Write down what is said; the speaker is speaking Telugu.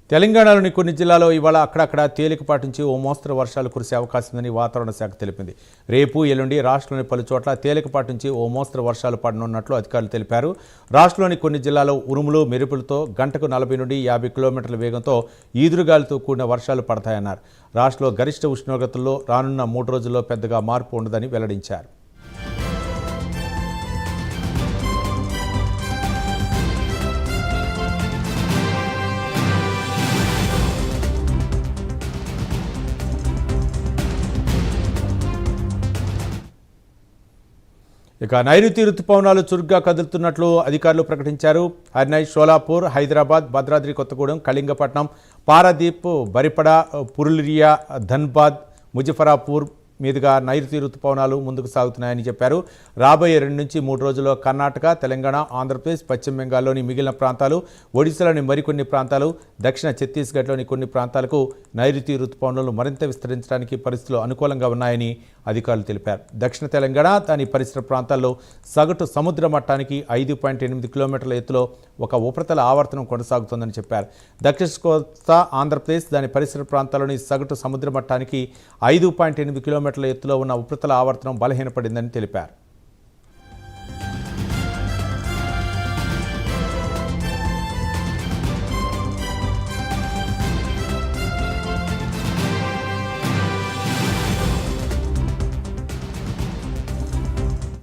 తెలంగాణలోని కొన్ని జిల్లాల్లో ఇవాళ అక్కడక్కడ తేలికపాటి నుంచి ఓ మోస్తరు వర్షాలు కురిసే అవకాశం ఉందని వాతావరణ శాఖ తెలిపింది. రేపు ఎల్లుండి రాష్ట్రంలోని పలు చోట్ల తేలికపాటి నుంచి ఓ మోస్తరు వర్షాలు పడనున్నట్లు అధికారులు తెలిపారు. రాష్ట్రంలోని కొన్ని జిల్లాల్లో ఉరుములు మెరుపులతో గంటకు 40 నుండి 50 కిలోమీటర్ల వేగంతో ఈదురుగాలితో కూడిన వర్షాలు పడతాయన్నారు. రాష్ట్రంలో గరిష్ట ఉష్ణోగ్రతల్లో రానున్న 3 రోజుల్లో పెద్దగా మార్పు ఉండదని వెల్లడించారు. ఇక నైరుతి రుతుపవనాలు చురుగ్గా కదులుతున్నట్లు అధికారులు ప్రకటించారు. హర్నై, షోలాపూర్, హైదరాబాద్, భద్రాద్రి కొత్తగూడెం, కళింగపట్నం, పారాదీప్, బరిపడ, పురులియా, ధన్బాద్, ముజఫరాపూర్ మీదుగా నైరుతి రుతుపవనాలు ముందుకు సాగుతున్నాయని చెప్పారు. రాబోయే 2 నుంచి 3 రోజుల్లో కర్ణాటక, తెలంగాణ, ఆంధ్రప్రదేశ్, పశ్చిమ బెంగాల్లోని మిగిలిన ప్రాంతాలు, ఒడిశాలోని మరికొన్ని ప్రాంతాలు, దక్షిణ ఛత్తీస్గఢ్లోని కొన్ని ప్రాంతాలకు నైరుతి రుతుపవనాలు మరింత విస్తరించడానికి పరిస్థితులు అనుకూలంగా ఉన్నాయని అధికారులు తెలిపారు. దక్షిణ తెలంగాణ, దాని పరిసర ప్రాంతాల్లో సగటు సముద్ర మట్టానికి 5.8 కిలోమీటర్ల ఎత్తులో ఒక ఉపరితల ఆవర్తనం కొనసాగుతోందని చెప్పారు. దక్షిణ కోస్తా ఆంధ్రప్రదేశ్, దాని పరిసర ప్రాంతాల్లోని సగటు సముద్ర మట్టానికి 5.8 కిలోమీటర్ల ఎత్తులో ఉన్న ఉపరితల ఆవర్తనం బలహీనపడిందని తెలిపారు.